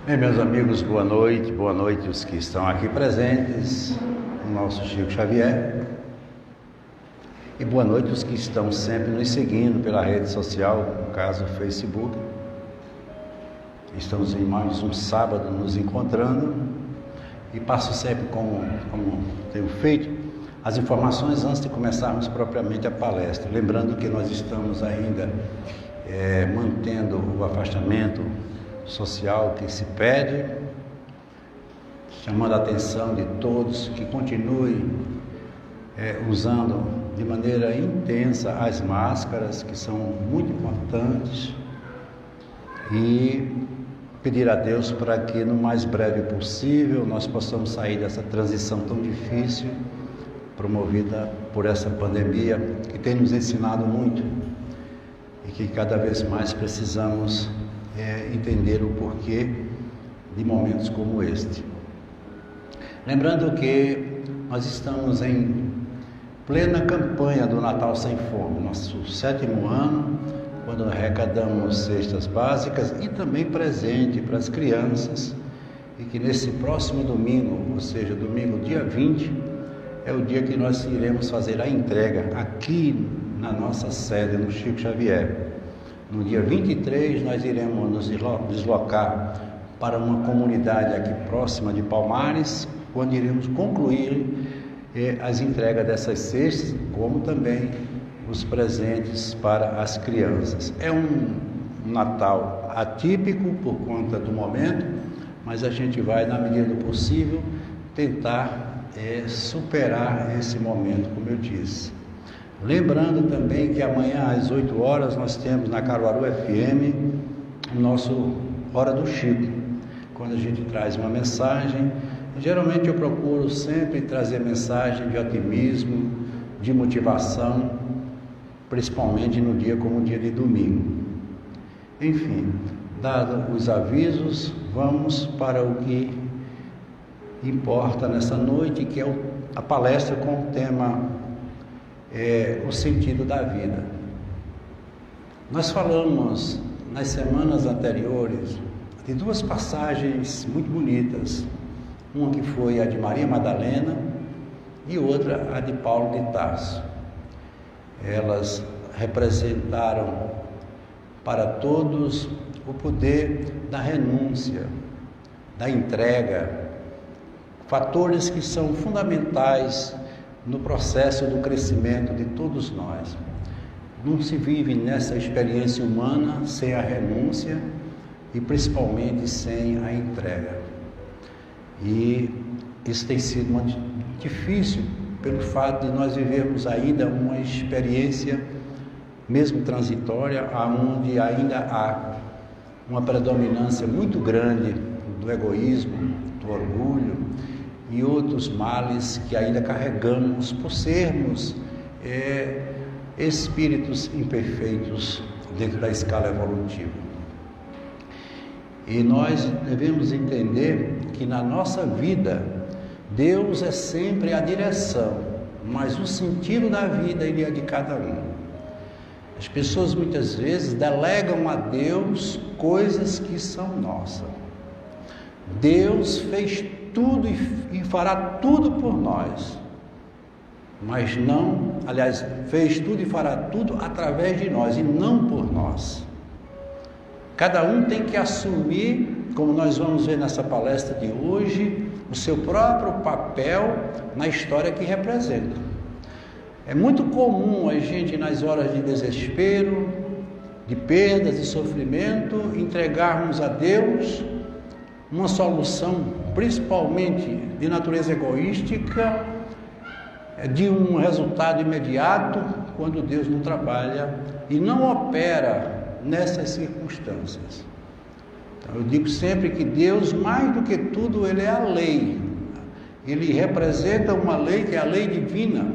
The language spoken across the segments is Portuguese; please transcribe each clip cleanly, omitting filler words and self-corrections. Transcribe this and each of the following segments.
Bem, meus amigos, boa noite os que estão aqui presentes, o nosso Chico Xavier, e boa noite os que estão sempre nos seguindo pela rede social, no caso o Facebook. Estamos em mais um sábado nos encontrando e passo sempre como tenho feito, as informações antes de começarmos propriamente a palestra, lembrando que nós estamos ainda mantendo o afastamento social que se pede, chamando a atenção de todos que continuem usando de maneira intensa as máscaras, que são muito importantes, e pedir a Deus para que no mais breve possível nós possamos sair dessa transição tão difícil promovida por essa pandemia, que tem nos ensinado muito e que cada vez mais precisamos entender o porquê de momentos como este. Lembrando que nós estamos em plena campanha do Natal Sem Fome, nosso 7º ano, quando arrecadamos cestas básicas e também presente para as crianças, e que nesse próximo domingo, ou seja, domingo dia 20, é o dia que nós iremos fazer a entrega aqui na nossa sede no Chico Xavier. No dia 23 nós iremos nos deslocar para uma comunidade aqui próxima de Palmares, onde iremos concluir as entregas dessas cestas, como também os presentes para as crianças. É um Natal atípico por conta do momento, mas a gente vai, na medida do possível, tentar superar esse momento, como eu disse. Lembrando também que amanhã às 8 horas nós temos na Caruaru FM o nosso Hora do Chico, quando a gente traz uma mensagem. Geralmente eu procuro sempre trazer mensagem de otimismo, de motivação, principalmente no dia como o dia de domingo. Enfim, dados os avisos, vamos para o que importa nessa noite, que é a palestra com o tema o sentido da vida. Nós falamos nas semanas anteriores de duas passagens muito bonitas, uma que foi a de Maria Madalena e outra a de Paulo de Tarso. Elas representaram para todos o poder da renúncia, da entrega, fatores que são fundamentais no processo do crescimento de todos nós. Não se vive nessa experiência humana sem a renúncia e principalmente sem a entrega. E isso tem sido muito difícil pelo fato de nós vivermos ainda uma experiência, mesmo transitória, onde ainda há uma predominância muito grande do egoísmo, do orgulho e outros males que ainda carregamos por sermos espíritos imperfeitos dentro da escala evolutiva. E nós devemos entender que na nossa vida Deus é sempre a direção, mas o sentido da vida ele é de cada um. As pessoas muitas vezes delegam a Deus coisas que são nossas. Deus fez tudo e fará tudo por nós, mas não, aliás, fez tudo e fará tudo através de nós e não por nós. Cada um tem que assumir, como nós vamos ver nessa palestra de hoje, o seu próprio papel na história que representa. É muito comum a gente, nas horas de desespero, de perdas e sofrimento, entregarmos a Deus uma solução, principalmente de natureza egoística, de um resultado imediato, quando Deus não trabalha e não opera nessas circunstâncias. Então, eu digo sempre que Deus, mais do que tudo, Ele é a lei. Ele representa uma lei que é a lei divina,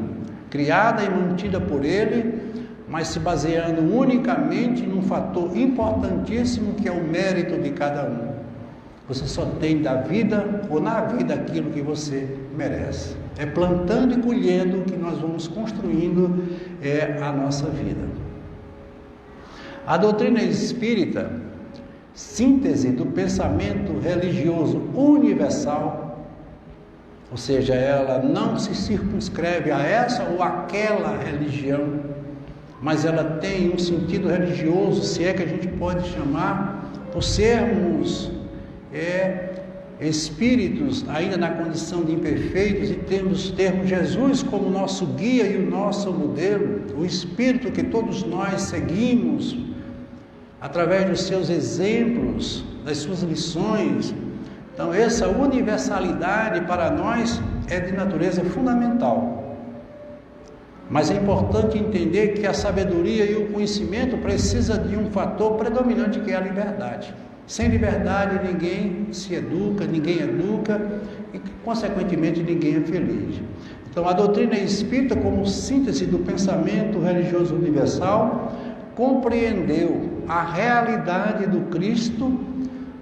criada e mantida por Ele, mas se baseando unicamente num fator importantíssimo que é o mérito de cada um. Você só tem da vida ou na vida aquilo que você merece. É plantando e colhendo que nós vamos construindo a nossa vida. A doutrina espírita síntese do pensamento religioso universal, ou seja, ela não se circunscreve a essa ou aquela religião, mas ela tem um sentido religioso, se é que a gente pode chamar, por sermos espíritos ainda na condição de imperfeitos e termos Jesus como nosso guia e o nosso modelo, o Espírito que todos nós seguimos através dos seus exemplos, das suas lições. Então, essa universalidade para nós é de natureza fundamental. Mas é importante entender que a sabedoria e o conhecimento precisa de um fator predominante, que é a liberdade. Sem liberdade ninguém se educa, ninguém educa e, consequentemente, ninguém é feliz. Então, a doutrina espírita, como síntese do pensamento religioso universal, compreendeu a realidade do Cristo,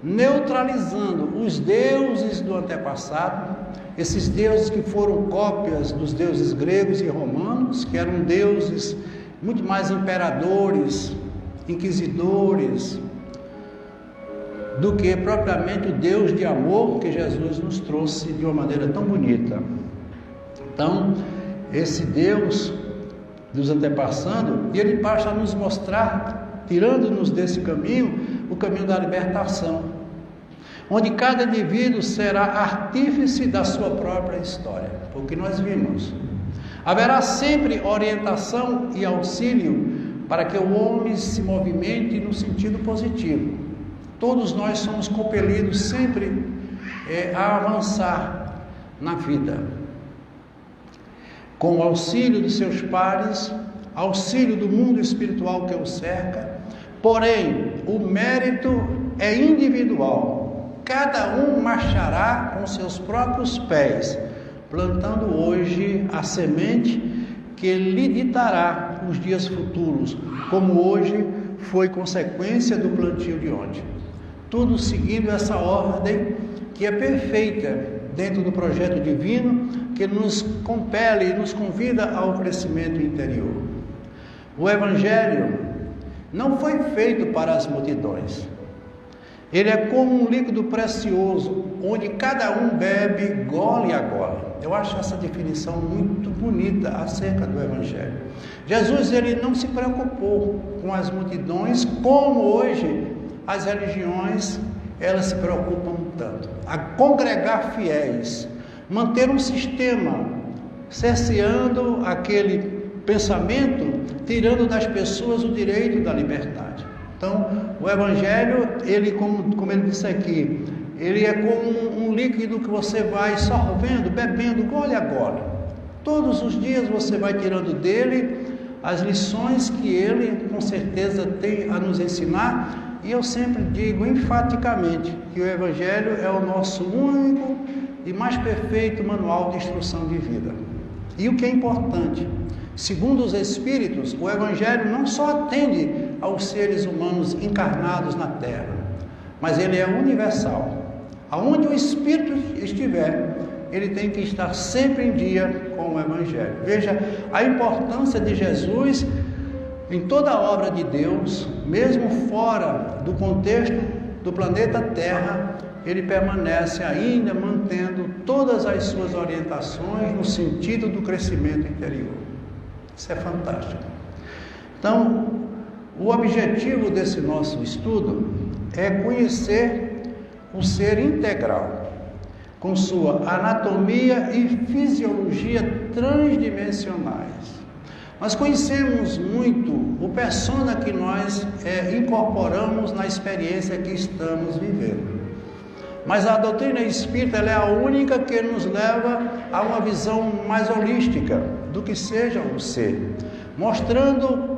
neutralizando os deuses do antepassado, esses deuses que foram cópias dos deuses gregos e romanos, que eram deuses muito mais imperadores, inquisidores, do que propriamente o Deus de amor que Jesus nos trouxe de uma maneira tão bonita. Então, esse Deus dos antepassados, ele passa a nos mostrar, tirando-nos desse caminho, o caminho da libertação, onde cada indivíduo será artífice da sua própria história, porque nós vimos. Haverá sempre orientação e auxílio para que o homem se movimente no sentido positivo. Todos nós somos compelidos sempre a avançar na vida, com o auxílio de seus pares, auxílio do mundo espiritual que o cerca. Porém, o mérito é individual. Cada um marchará com seus próprios pés, plantando hoje a semente que lhe ditará os dias futuros, como hoje foi consequência do plantio de ontem. Tudo seguindo essa ordem que é perfeita dentro do projeto divino, que nos compele e nos convida ao crescimento interior. O Evangelho não foi feito para as multidões. Ele é como um líquido precioso, onde cada um bebe gole a gole. Eu acho essa definição muito bonita acerca do Evangelho. Jesus, ele não se preocupou com as multidões, como hoje as religiões, elas se preocupam tanto. A congregar fiéis, manter um sistema, cerceando aquele pensamento, tirando das pessoas o direito da liberdade. Então, o Evangelho, ele, como ele disse aqui, ele é como um líquido que você vai sorvendo, bebendo, gole a gole. Todos os dias você vai tirando dele as lições que ele, com certeza, tem a nos ensinar. E eu sempre digo enfaticamente que o Evangelho é o nosso único e mais perfeito manual de instrução de vida. E o que é importante, segundo os Espíritos, o Evangelho não só atende aos seres humanos encarnados na Terra, mas ele é universal. Aonde o Espírito estiver, ele tem que estar sempre em dia com o Evangelho. Veja a importância de Jesus em toda a obra de Deus, mesmo fora do contexto do planeta Terra, ele permanece ainda mantendo todas as suas orientações no sentido do crescimento interior. Isso é fantástico. Então, o objetivo desse nosso estudo é conhecer o ser integral, com sua anatomia e fisiologia transdimensionais. Nós conhecemos muito o persona que nós incorporamos na experiência que estamos vivendo. Mas a doutrina espírita, ela é a única que nos leva a uma visão mais holística do que seja o ser, mostrando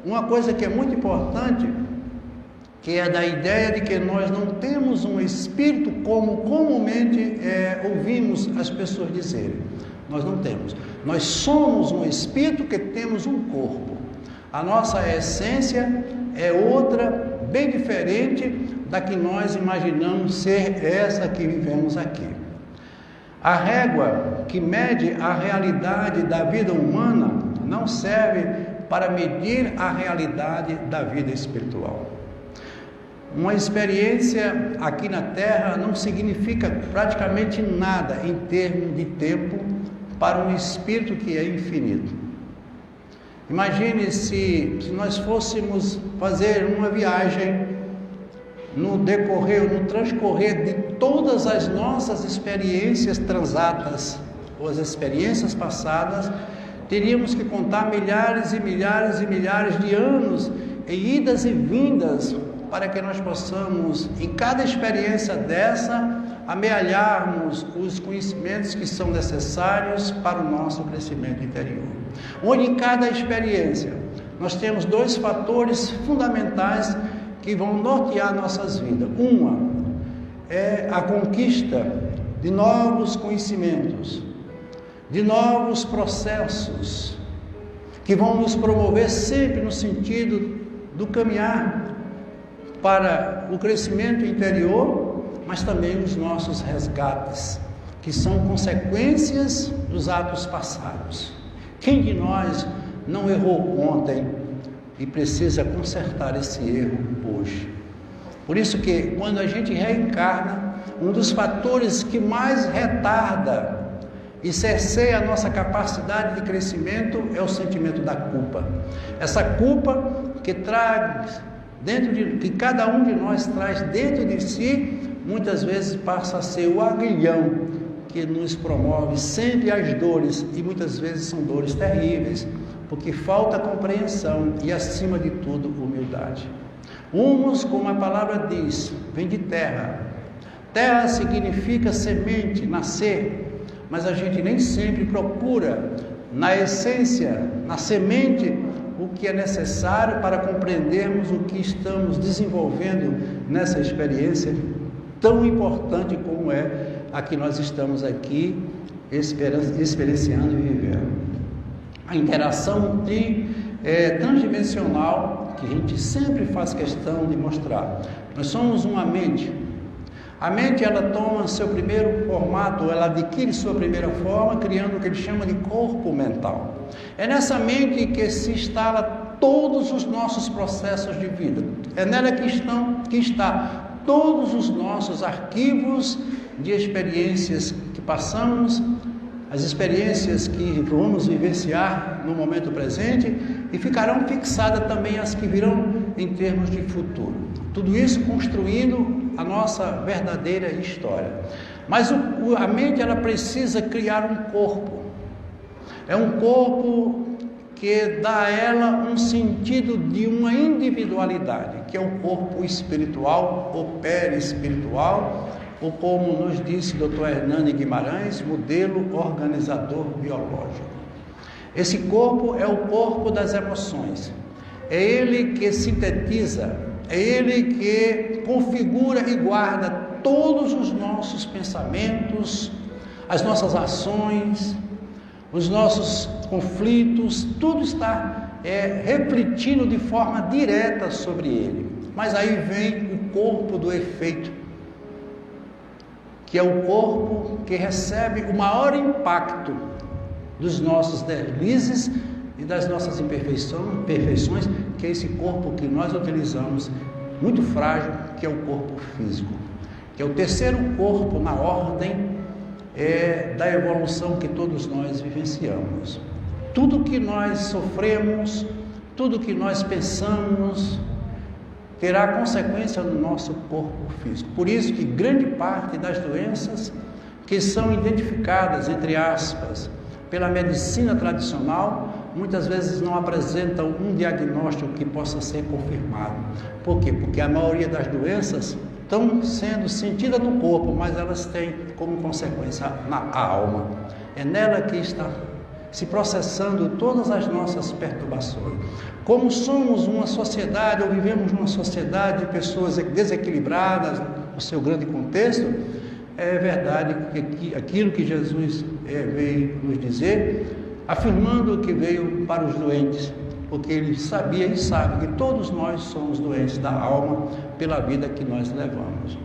uma coisa que é muito importante, que é da ideia de que nós não temos um espírito como comumente ouvimos as pessoas dizerem. Nós não temos. Nós somos um espírito que temos um corpo. A nossa essência é outra, bem diferente da que nós imaginamos ser essa que vivemos aqui. A régua que mede a realidade da vida humana não serve para medir a realidade da vida espiritual. Uma experiência aqui na Terra não significa praticamente nada em termos de tempo para um espírito que é infinito. Imagine se nós fôssemos fazer uma viagem no transcorrer de todas as nossas experiências transatas, ou as experiências passadas, teríamos que contar milhares e milhares e milhares de anos em idas e vindas, para que nós possamos, em cada experiência dessa, amealharmos os conhecimentos que são necessários para o nosso crescimento interior. Onde em cada experiência nós temos dois fatores fundamentais que vão nortear nossas vidas. Uma é a conquista de novos conhecimentos, de novos processos, que vão nos promover sempre no sentido do caminhar para o crescimento interior, mas também os nossos resgates, que são consequências dos atos passados. Quem de nós não errou ontem e precisa consertar esse erro hoje? Por isso que quando a gente reencarna, um dos fatores que mais retarda e cerceia a nossa capacidade de crescimento é o sentimento da culpa. Essa culpa que que cada um de nós traz dentro de si, muitas vezes passa a ser o aguilhão que nos promove sempre as dores, e muitas vezes são dores terríveis, porque falta compreensão e, acima de tudo, humildade. Humus, como a palavra diz, vem de terra. Terra significa semente, nascer, mas a gente nem sempre procura, na essência, na semente, o que é necessário para compreendermos o que estamos desenvolvendo nessa experiência tão importante como é a que nós estamos aqui experienciando e vivendo. A interação transdimensional que a gente sempre faz questão de mostrar. Nós somos uma mente. A mente, ela toma seu primeiro formato, ela adquire sua primeira forma, criando o que ele chama de corpo mental. É nessa mente que se instala todos os nossos processos de vida. É nela que está todos os nossos arquivos de experiências que passamos, as experiências que vamos vivenciar no momento presente, e ficarão fixadas também as que virão em termos de futuro. Tudo isso construindo a nossa verdadeira história. Mas a mente, ela precisa criar um corpo. É um corpo que dá a ela um sentido de uma individualidade, que é o corpo espiritual ou perispiritual, ou como nos disse Dr. Hernani Guimarães, modelo organizador biológico. Esse corpo é o corpo das emoções. É ele que sintetiza, é ele que configura e guarda todos os nossos pensamentos, as nossas ações, os nossos conflitos, tudo está refletindo de forma direta sobre ele. Mas aí vem o corpo do efeito, que é o corpo que recebe o maior impacto dos nossos deslizes e das nossas imperfeições, que é esse corpo que nós utilizamos, muito frágil, que é o corpo físico, que é o terceiro corpo na ordem da evolução que todos nós vivenciamos. Tudo que nós sofremos, tudo que nós pensamos, terá consequência no nosso corpo físico. Por isso que grande parte das doenças que são identificadas, entre aspas, pela medicina tradicional, muitas vezes não apresentam um diagnóstico que possa ser confirmado. Por quê? Porque a maioria das doenças estão sendo sentidas no corpo, mas elas têm como consequência a alma. É nela que está se processando todas as nossas perturbações. Como somos uma sociedade, ou vivemos numa sociedade de pessoas desequilibradas, no seu grande contexto, é verdade que aquilo que Jesus veio nos dizer, afirmando que veio para os doentes, porque ele sabia e sabe que todos nós somos doentes da alma pela vida que nós levamos.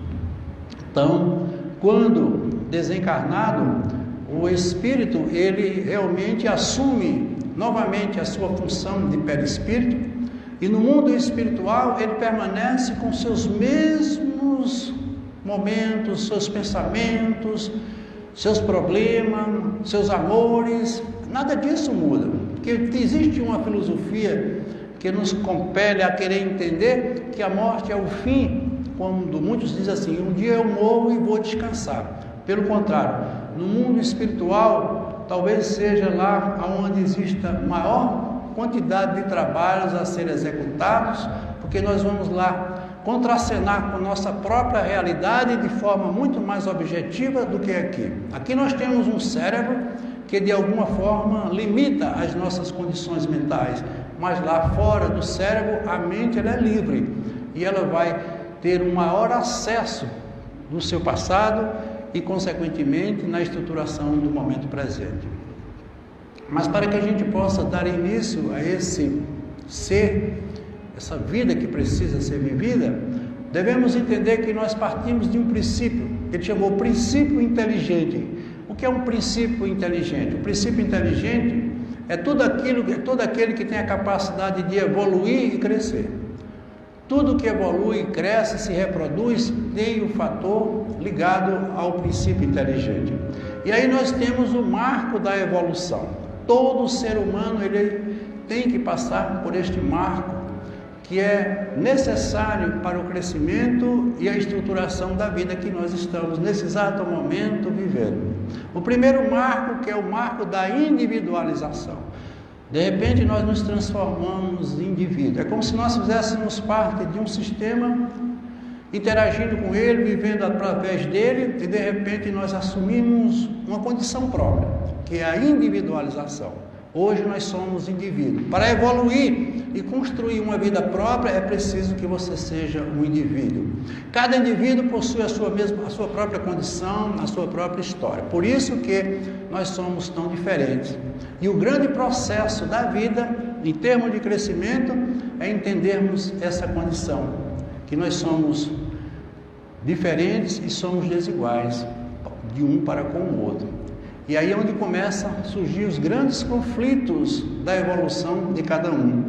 Então, quando desencarnado, o espírito, ele realmente assume novamente a sua função de perispírito, E no mundo espiritual, ele permanece com seus mesmos momentos, seus pensamentos, seus problemas, seus amores. Nada disso muda. Porque existe uma filosofia que nos compele a querer entender que a morte é o fim, quando muitos dizem assim: um dia eu morro e vou descansar. Pelo contrário, no mundo espiritual, talvez seja lá onde exista maior quantidade de trabalhos a serem executados, porque nós vamos lá contracenar com nossa própria realidade de forma muito mais objetiva do que aqui. Aqui nós temos um cérebro que de alguma forma limita as nossas condições mentais, mas lá fora do cérebro a mente ela é livre e ela vai ter um maior acesso do seu passado e consequentemente na estruturação do momento presente. Mas para que a gente possa dar início a esse ser, essa vida que precisa ser vivida, devemos entender que nós partimos de um princípio, que ele chamou princípio inteligente. O que é um princípio inteligente? O princípio inteligente é todo aquele que tem a capacidade de evoluir e crescer. Tudo que evolui, cresce, se reproduz, tem o fator ligado ao princípio inteligente. E aí nós temos o marco da evolução. Todo ser humano ele tem que passar por este marco que é necessário para o crescimento e a estruturação da vida que nós estamos nesse exato momento vivendo. O primeiro marco, que é o marco da individualização. De repente nós nos transformamos em indivíduo. É como se nós fizéssemos parte de um sistema, interagindo com ele, vivendo através dele, e de repente nós assumimos uma condição própria, que é a individualização. Hoje nós somos indivíduos. Para evoluir e construir uma vida própria, é preciso que você seja um indivíduo. Cada indivíduo possui a sua própria condição, a sua própria história. Por isso que nós somos tão diferentes. E o grande processo da vida, em termos de crescimento, é entendermos essa condição, que nós somos diferentes e somos desiguais, de um para com o outro. E aí é onde começam a surgir os grandes conflitos da evolução de cada um.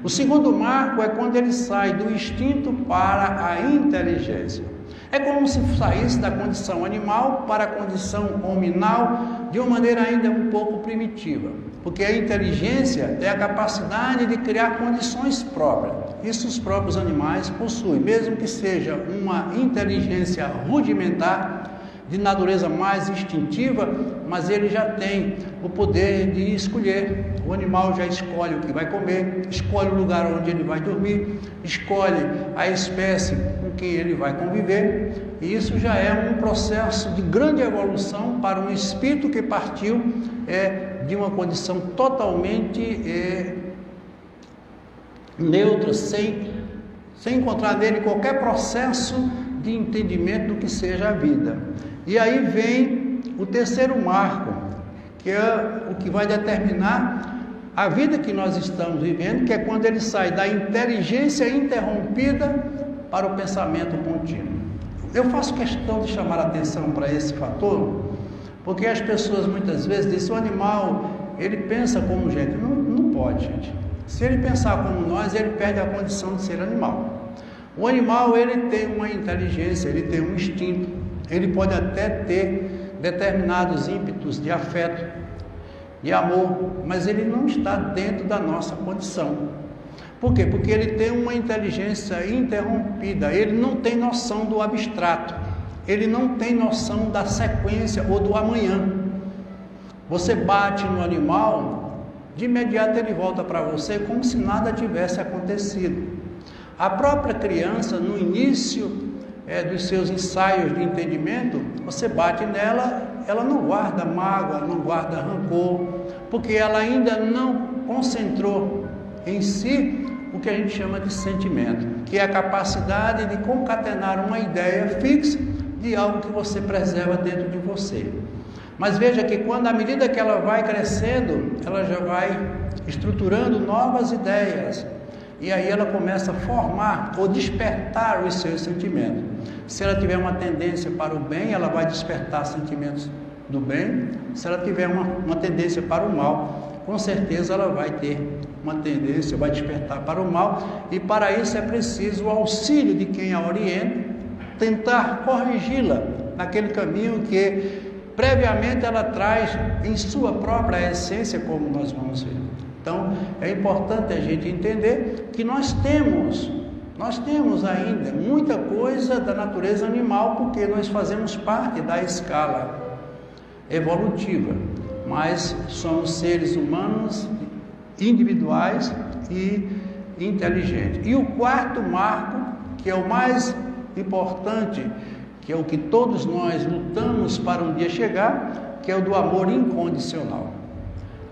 O segundo marco é quando ele sai do instinto para a inteligência. É como se saísse da condição animal para a condição hominal de uma maneira ainda um pouco primitiva. Porque a inteligência é a capacidade de criar condições próprias. Isso os próprios animais possuem, mesmo que seja uma inteligência rudimentar, de natureza mais instintiva, mas ele já tem o poder de escolher. O animal já escolhe o que vai comer, escolhe o lugar onde ele vai dormir, escolhe a espécie com quem ele vai conviver, e isso já é um processo de grande evolução para um espírito que partiu de uma condição totalmente neutra, sem encontrar nele qualquer processo de entendimento do que seja a vida. E aí vem o terceiro marco, que é o que vai determinar a vida que nós estamos vivendo, que é quando ele sai da inteligência interrompida para o pensamento contínuo. Eu faço questão de chamar a atenção para esse fator, porque as pessoas muitas vezes dizem: o animal, ele pensa como gente. Não pode, gente. Se ele pensar como nós, ele perde a condição de ser animal. O animal, ele tem uma inteligência, ele tem um instinto, ele pode até ter determinados ímpetos de afeto, de amor, mas ele não está dentro da nossa condição. Por quê? Porque ele tem uma inteligência interrompida, ele não tem noção do abstrato, ele não tem noção da sequência ou do amanhã. Você bate no animal, de imediato ele volta para você como se nada tivesse acontecido. A própria criança, no início dos seus ensaios de entendimento, você bate nela, ela não guarda mágoa, não guarda rancor, porque ela ainda não concentrou em si o que a gente chama de sentimento, que é a capacidade de concatenar uma ideia fixa de algo que você preserva dentro de você. Mas veja que quando, à medida que ela vai crescendo, ela já vai estruturando novas ideias, e aí ela começa a formar ou despertar os seus sentimentos. Se ela tiver uma tendência para o bem, ela vai despertar sentimentos do bem. Se ela tiver uma tendência para o mal, com certeza ela vai ter uma tendência, vai despertar para o mal, e para isso é preciso o auxílio de quem a orienta, tentar corrigi-la naquele caminho que previamente ela traz em sua própria essência, como nós vamos ver. Então, é importante a gente entender que nós temos ainda muita coisa da natureza animal, porque nós fazemos parte da escala evolutiva, mas somos seres humanos individuais e inteligentes. E o quarto marco, que é o mais importante, que é o que todos nós lutamos para um dia chegar, que é o do amor incondicional.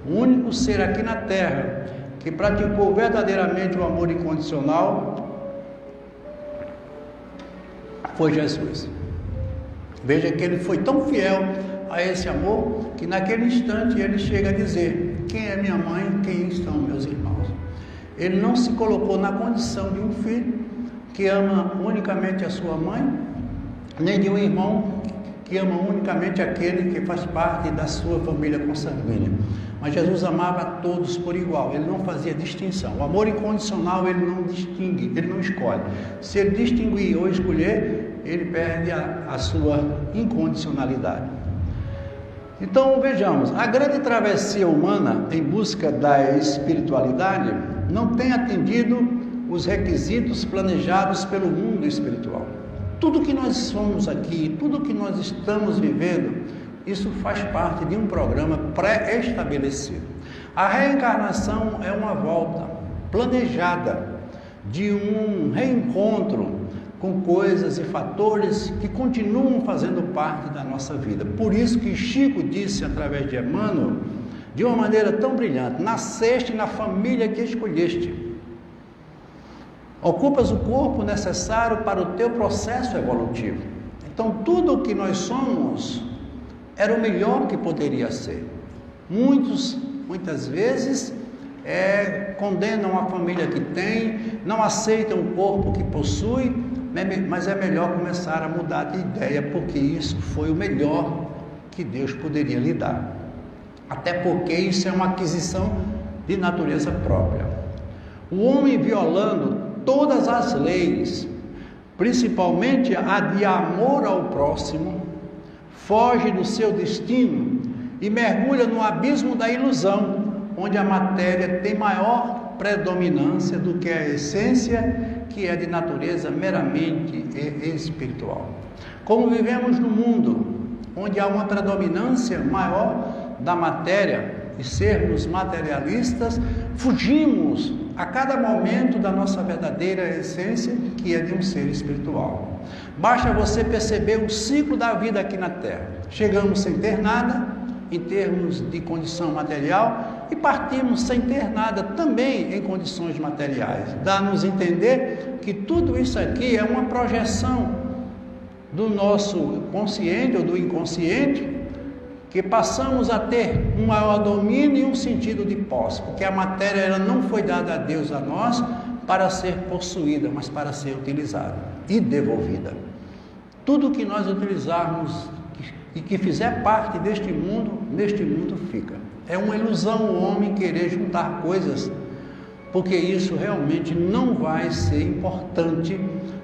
O único ser aqui na Terra que praticou verdadeiramente o amor incondicional foi Jesus. Veja que ele foi tão fiel a esse amor, que naquele instante ele chega a dizer: quem é minha mãe, quem estão meus irmãos? Ele não se colocou na condição de um filho que ama unicamente a sua mãe, nem de um irmão que ama unicamente aquele que faz parte da sua família consanguínea. Mas Jesus amava a todos por igual, ele não fazia distinção. O amor incondicional ele não distingue, ele não escolhe. Se ele distinguir ou escolher, ele perde a sua incondicionalidade. Então vejamos, a grande travessia humana em busca da espiritualidade não tem atendido os requisitos planejados pelo mundo espiritual. Tudo que nós somos aqui, tudo que nós estamos vivendo, isso faz parte de um programa pré-estabelecido. A reencarnação é uma volta planejada de um reencontro com coisas e fatores que continuam fazendo parte da nossa vida. Por isso que Chico disse, através de Emmanuel, de uma maneira tão brilhante: nasceste na família que escolheste. Ocupas o corpo necessário para o teu processo evolutivo. Então, tudo o que nós somos era o melhor que poderia ser. Muitas vezes, condenam a família que tem, não aceitam o corpo que possui, mas é melhor começar a mudar de ideia, porque isso foi o melhor que Deus poderia lhe dar. Até porque isso é uma aquisição de natureza própria. O homem violando todas as leis, principalmente a de amor ao próximo, foge do seu destino e mergulha no abismo da ilusão, onde a matéria tem maior predominância do que a essência, que é de natureza meramente espiritual. Como vivemos no mundo onde há uma predominância maior da matéria e sermos materialistas, fugimos a cada momento da nossa verdadeira essência, que é de um ser espiritual. Basta você perceber o ciclo da vida aqui na Terra. Chegamos sem ter nada, em termos de condição material, e partimos sem ter nada também em condições materiais. Dá-nos a entender que tudo isso aqui é uma projeção do nosso consciente ou do inconsciente, que passamos a ter um maior domínio e um sentido de posse, porque a matéria ela não foi dada a Deus a nós para ser possuída, mas para ser utilizada e devolvida. Tudo que nós utilizarmos e que fizer parte deste mundo, neste mundo fica. É uma ilusão o homem querer juntar coisas, porque isso realmente não vai ser importante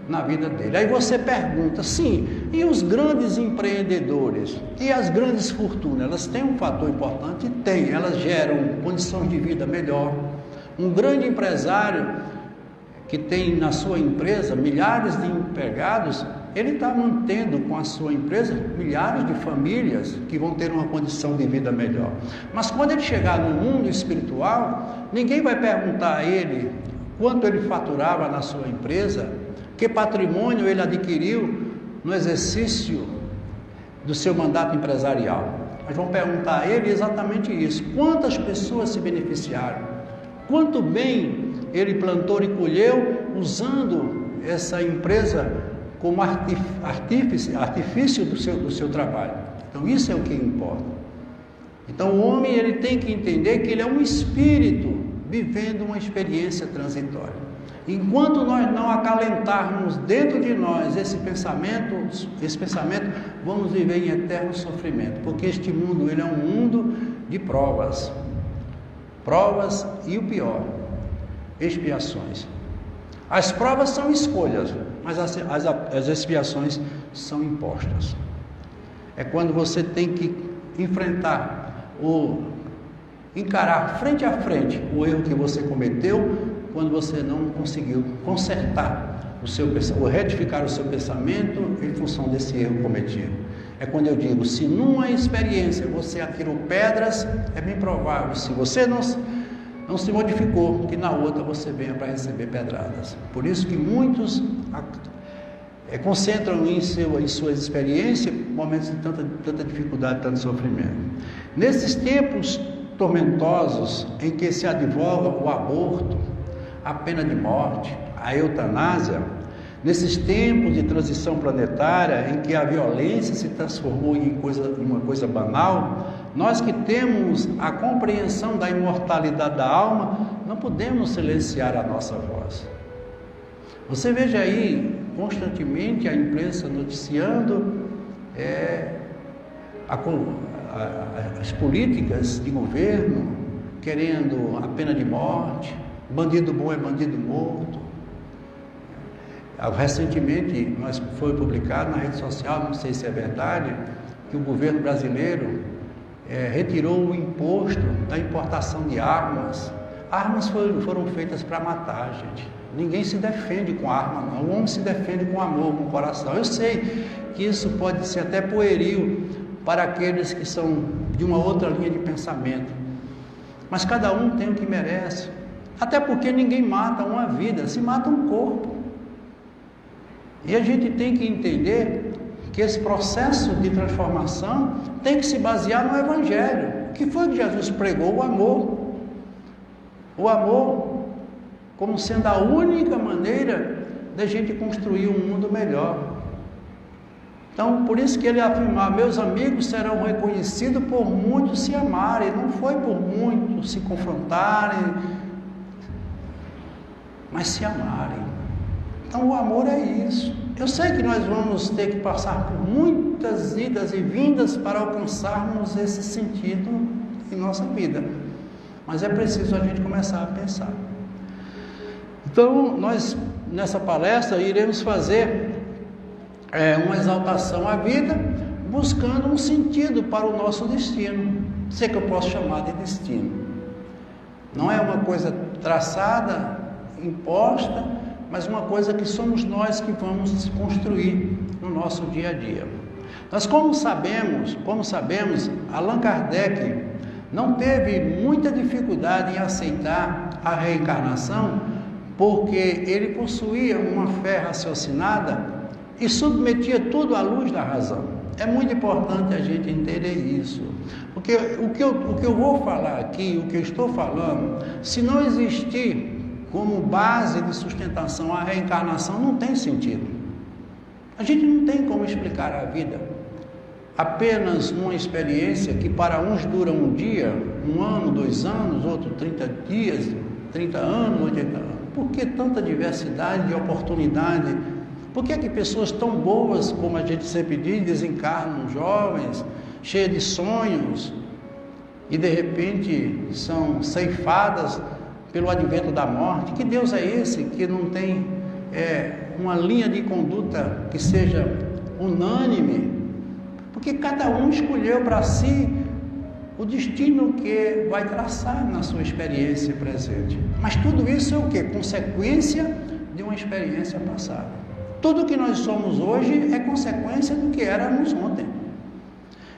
na vida dele. Aí você pergunta: sim, e os grandes empreendedores e as grandes fortunas, elas têm um fator importante? Tem, elas geram condições de vida melhor. Um grande empresário que tem na sua empresa milhares de empregados, ele está mantendo com a sua empresa milhares de famílias que vão ter uma condição de vida melhor. Mas quando ele chegar no mundo espiritual, ninguém vai perguntar a ele quanto ele faturava na sua empresa, que patrimônio ele adquiriu no exercício do seu mandato empresarial. Mas vão perguntar a ele exatamente isso: quantas pessoas se beneficiaram, quanto bem ele plantou e colheu usando essa empresa como artifício do seu trabalho. Então isso é o que importa. Então o homem ele tem que entender que ele é um espírito vivendo uma experiência transitória. Enquanto nós não acalentarmos dentro de nós esse pensamento, vamos viver em eterno sofrimento, porque este mundo ele é um mundo de provas. provas e o pior, expiações. As provas são escolhas, mas as expiações são impostas. É quando você tem que enfrentar ou encarar frente a frente o erro que você cometeu, quando você não conseguiu consertar ou retificar o seu pensamento em função desse erro cometido. É quando eu digo, se numa experiência você atirou pedras, é bem provável, se você não se modificou, que na outra você venha para receber pedradas. Por isso que muitos concentram em suas experiências momentos de tanta dificuldade, tanto sofrimento. Nesses tempos tormentosos em que se advoga o aborto, a pena de morte, a eutanásia, nesses tempos de transição planetária em que a violência se transformou em uma coisa banal, nós que temos a compreensão da imortalidade da alma, não podemos silenciar a nossa voz. Você veja aí constantemente a imprensa noticiando as políticas de governo querendo a pena de morte, bandido bom é bandido morto. Recentemente foi publicado na rede social, não sei se é verdade, que o governo brasileiro retirou o imposto da importação de armas. Armas foram feitas para matar, gente. Ninguém se defende com arma, não. O homem se defende com amor, com coração. Eu sei que isso pode ser até pueril para aqueles que são de uma outra linha de pensamento. Mas cada um tem o que merece. Até porque ninguém mata uma vida, se mata um corpo. E a gente tem que entender que esse processo de transformação tem que se basear no Evangelho. O que foi que Jesus pregou? O amor. O amor como sendo a única maneira da gente construir um mundo melhor. Então, por isso que ele afirma, meus amigos serão reconhecidos por muitos se amarem. Não foi por muitos se confrontarem, mas se amarem. Então, o amor é isso. Eu sei que nós vamos ter que passar por muitas idas e vindas para alcançarmos esse sentido em nossa vida. Mas é preciso a gente começar a pensar. Então, nós, nessa palestra, iremos fazer uma exaltação à vida, buscando um sentido para o nosso destino. Sei que eu posso chamar de destino. Não é uma coisa traçada, imposta, mas uma coisa que somos nós que vamos construir no nosso dia a dia. Nós, como sabemos, Allan Kardec não teve muita dificuldade em aceitar a reencarnação, porque ele possuía uma fé raciocinada e submetia tudo à luz da razão. É muito importante a gente entender isso, porque o que eu vou falar aqui, o que eu estou falando, se não existir como base de sustentação a reencarnação, não tem sentido. A gente não tem como explicar a vida apenas uma experiência que para uns dura um dia, 1 ano, 2 anos, outro 30 dias, 30 anos, 80 anos. Por que tanta diversidade de oportunidade? Por que pessoas tão boas, como a gente sempre diz, desencarnam jovens, cheias de sonhos, e de repente são ceifadas pelo advento da morte? Que Deus é esse que não tem uma linha de conduta que seja unânime? Porque cada um escolheu para si o destino que vai traçar na sua experiência presente. Mas tudo isso é o quê? Consequência de uma experiência passada. Tudo que nós somos hoje é consequência do que éramos ontem.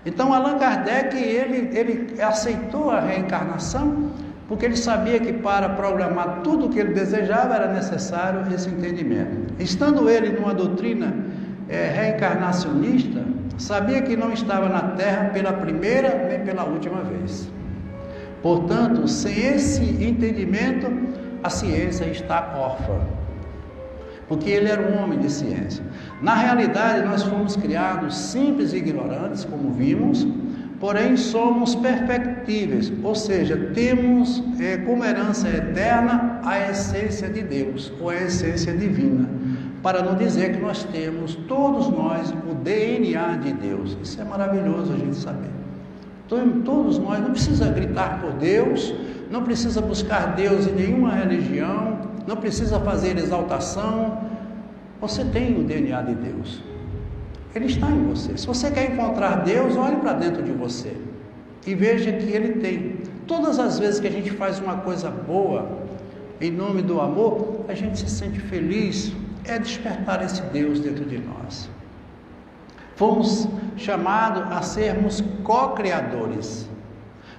Então, Allan Kardec, ele aceitou a reencarnação, porque ele sabia que para programar tudo o que ele desejava era necessário esse entendimento. Estando ele numa doutrina reencarnacionista, sabia que não estava na Terra pela primeira nem pela última vez. Portanto, sem esse entendimento, a ciência está órfã, porque ele era um homem de ciência. Na realidade, nós fomos criados simples e ignorantes, como vimos, porém somos perfectíveis, ou seja, temos como herança eterna a essência de Deus, ou a essência divina, para não dizer que nós temos, todos nós, o DNA de Deus. Isso é maravilhoso a gente saber. Todos nós, não precisa gritar por Deus, não precisa buscar Deus em nenhuma religião, não precisa fazer exaltação. Você tem o DNA de Deus. Ele está em você. Se você quer encontrar Deus, olhe para dentro de você e veja que Ele tem. Todas as vezes que a gente faz uma coisa boa, em nome do amor, a gente se sente feliz. É despertar esse Deus dentro de nós. Fomos chamados a sermos co-criadores,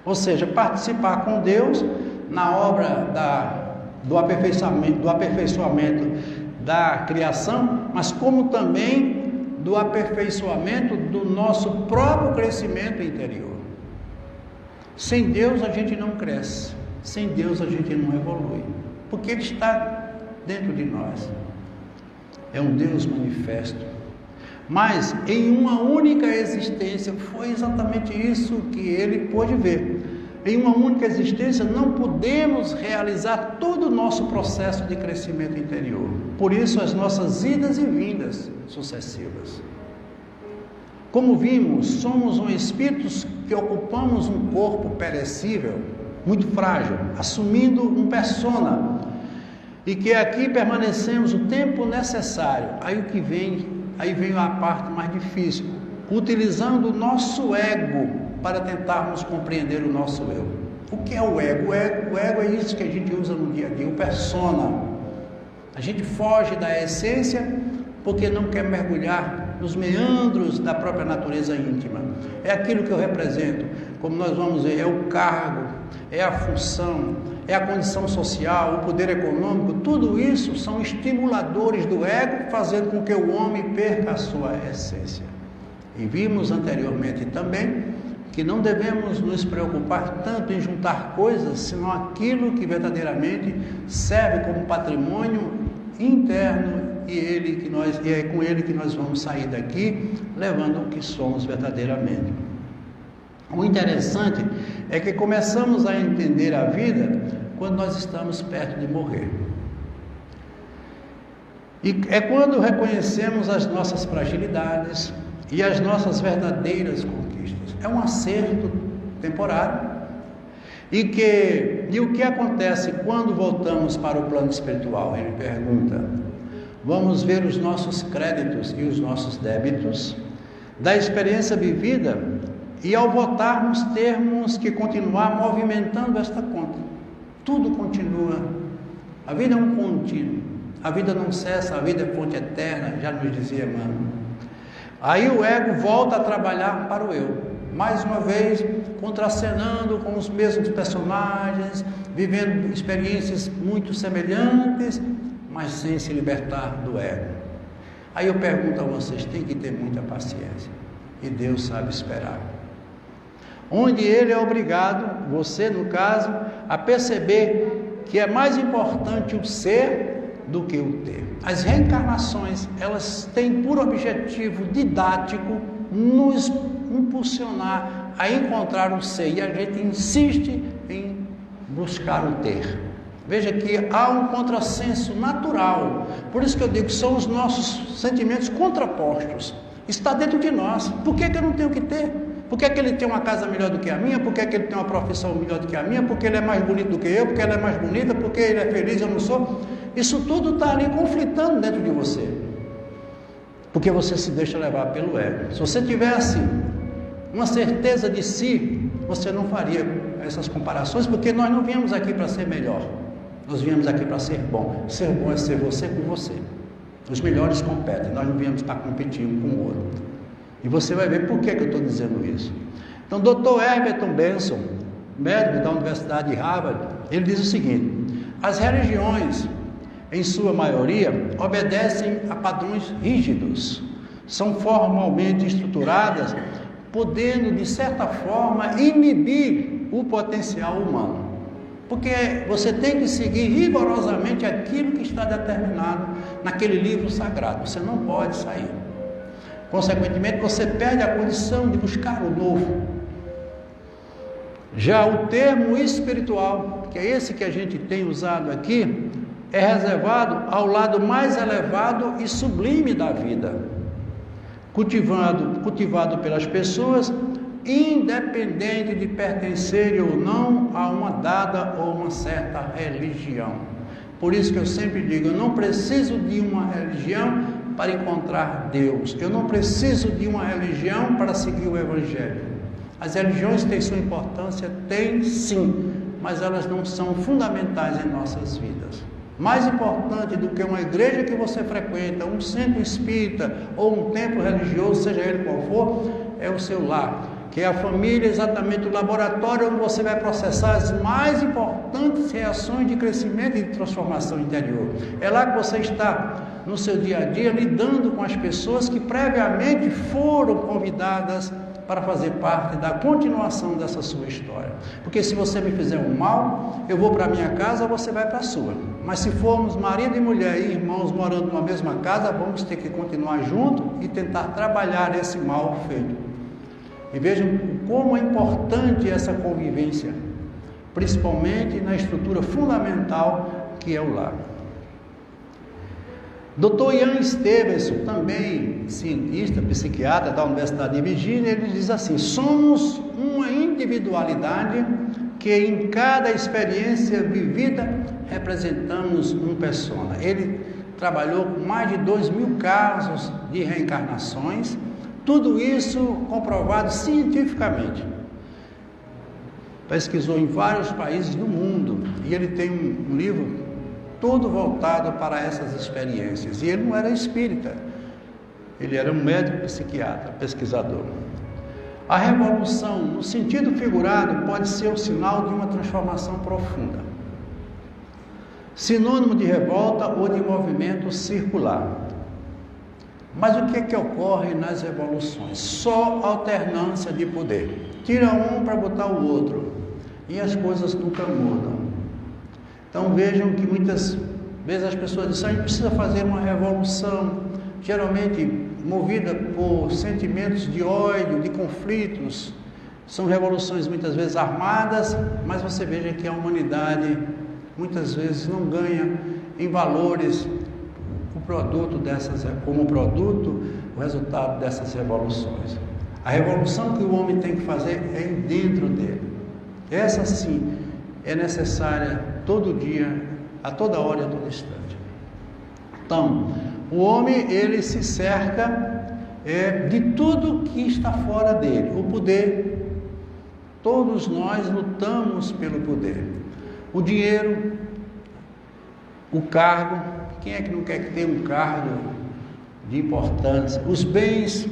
ou seja, participar com Deus na obra do aperfeiçoamento da criação, mas como também do aperfeiçoamento do nosso próprio crescimento interior. Sem Deus a gente não cresce, sem Deus a gente não evolui, porque Ele está dentro de nós. É um Deus manifesto. Mas em uma única existência, foi exatamente isso que ele pôde ver. Em uma única existência não podemos realizar todo o nosso processo de crescimento interior. Por isso as nossas idas e vindas sucessivas. Como vimos, somos um espírito que ocupamos um corpo perecível, muito frágil, assumindo um persona, e que aqui permanecemos o tempo necessário. Aí vem a parte mais difícil, utilizando o nosso ego para tentarmos compreender o nosso eu. O que é o ego? O ego é isso que a gente usa no dia a dia, o persona. A gente foge da essência porque não quer mergulhar nos meandros da própria natureza íntima. É aquilo que eu represento, como nós vamos ver, é o cargo, é a função, é a condição social, o poder econômico, tudo isso são estimuladores do ego, fazendo com que o homem perca a sua essência. E vimos anteriormente também que não devemos nos preocupar tanto em juntar coisas, senão aquilo que verdadeiramente serve como patrimônio interno, e é com ele que nós vamos sair daqui, levando o que somos verdadeiramente. O interessante é que começamos a entender a vida quando nós estamos perto de morrer. E é quando reconhecemos as nossas fragilidades e as nossas verdadeiras conquistas. É um acerto temporário. E o que acontece quando voltamos para o plano espiritual? Ele pergunta. Vamos ver os nossos créditos e os nossos débitos da experiência vivida, e ao voltarmos termos que continuar movimentando esta conta. Tudo continua. A vida é um contínuo. A vida não cessa, a vida é fonte eterna, já nos dizia Emmanuel. Aí o ego volta a trabalhar para o eu. Mais uma vez, contracenando com os mesmos personagens, vivendo experiências muito semelhantes, mas sem se libertar do ego. Aí eu pergunto a vocês, tem que ter muita paciência. E Deus sabe esperar. Onde Ele é obrigado, você no caso, a perceber que é mais importante o ser do que o ter. As reencarnações, elas têm por objetivo didático nos impulsionar a encontrar o ser, e a gente insiste em buscar o ter. Veja que há um contrassenso natural, por isso que eu digo que são os nossos sentimentos contrapostos, está dentro de nós. Por que eu não tenho que ter? Por que ele tem uma casa melhor do que a minha? Por que ele tem uma profissão melhor do que a minha? Porque ele é mais bonito do que eu? Porque ela é mais bonita? Porque ele é feliz e eu não sou? Isso tudo está ali conflitando dentro de você, porque você se deixa levar pelo ego. Se você tivesse uma certeza de si, você não faria essas comparações, porque nós não viemos aqui para ser melhor, nós viemos aqui para ser bom. Ser bom é ser você com você. Os melhores competem, nós não viemos para competir um com o outro. E você vai ver por que eu estou dizendo isso. Então, Dr. Herbert Benson, médico da Universidade de Harvard, ele diz o seguinte: as religiões, em sua maioria, obedecem a padrões rígidos, são formalmente estruturadas, podendo, de certa forma, inibir o potencial humano. Porque você tem que seguir rigorosamente aquilo que está determinado naquele livro sagrado, você não pode sair. Consequentemente, você perde a condição de buscar o novo. Já o termo espiritual, que é esse que a gente tem usado aqui, é reservado ao lado mais elevado e sublime da vida, cultivado pelas pessoas independente de pertencerem ou não a uma dada ou uma certa religião. Por isso que eu sempre digo, eu não preciso de uma religião para encontrar Deus. Eu não preciso de uma religião para seguir o Evangelho. As religiões têm sua importância? Tem sim, mas elas não são fundamentais em nossas vidas. Mais importante do que uma igreja que você frequenta, um centro espírita ou um templo religioso, seja ele qual for, é o seu lar, que é a família, exatamente o laboratório onde você vai processar as mais importantes reações de crescimento e de transformação interior. É lá que você está no seu dia a dia lidando com as pessoas que previamente foram convidadas para fazer parte da continuação dessa sua história. Porque se você me fizer um mal, eu vou para a minha casa, você vai para a sua. Mas se formos marido e mulher e irmãos morando numa mesma casa, vamos ter que continuar juntos e tentar trabalhar esse mal feito. E vejam como é importante essa convivência, principalmente na estrutura fundamental que é o lar. Dr. Ian Stevenson, também cientista, psiquiatra da Universidade de Virgínia, ele diz assim: somos uma individualidade que em cada experiência vivida representamos um persona. Ele trabalhou com mais de 2.000 casos de reencarnações, tudo isso comprovado cientificamente. Pesquisou em vários países do mundo e ele tem um livro todo voltado para essas experiências. E ele não era espírita, ele era um médico psiquiatra, pesquisador. A revolução, no sentido figurado, pode ser o sinal de uma transformação profunda, sinônimo de revolta ou de movimento circular. Mas o que é que ocorre nas revoluções? Só alternância de poder. Tira um para botar o outro e as coisas nunca mudam. Então vejam que muitas vezes as pessoas dizem: a gente precisa fazer uma revolução, geralmente movida por sentimentos de ódio, de conflitos. São revoluções muitas vezes armadas, mas você veja que a humanidade muitas vezes não ganha em valores como produto, o resultado dessas revoluções. A revolução que o homem tem que fazer é dentro dele. Essa sim é necessária todo dia, a toda hora e a todo instante. Então, o homem, ele se cerca de tudo que está fora dele. O poder, todos nós lutamos pelo poder. O dinheiro, o cargo, quem é que não quer ter um cargo de importância? Os bens,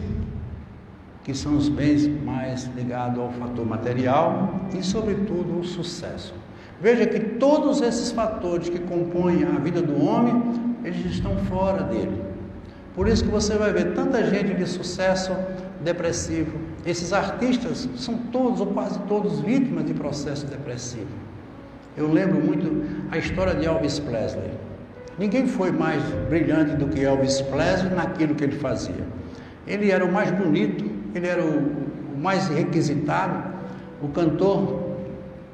que são os bens mais ligados ao fator material e, sobretudo, o sucesso. Veja que todos esses fatores que compõem a vida do homem, eles estão fora dele. Por isso que você vai ver tanta gente de sucesso depressivo. Esses artistas são todos ou quase todos vítimas de processo depressivo. Eu lembro muito a história de Elvis Presley. Ninguém foi mais brilhante do que Elvis Presley naquilo que ele fazia. Ele era o mais bonito, ele era o mais requisitado, o cantor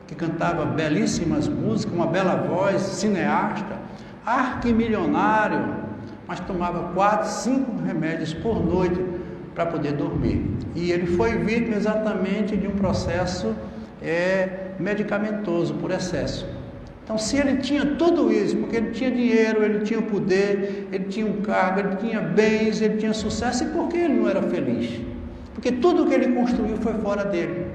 que cantava belíssimas músicas, uma bela voz, cineasta, arquimilionário, mas tomava 4, 5 remédios por noite para poder dormir. E ele foi vítima exatamente de um processo medicamentoso por excesso. Então, se ele tinha tudo isso, porque ele tinha dinheiro, ele tinha poder, ele tinha um cargo, ele tinha bens, ele tinha sucesso, e por que ele não era feliz? Porque tudo que ele construiu foi fora dele.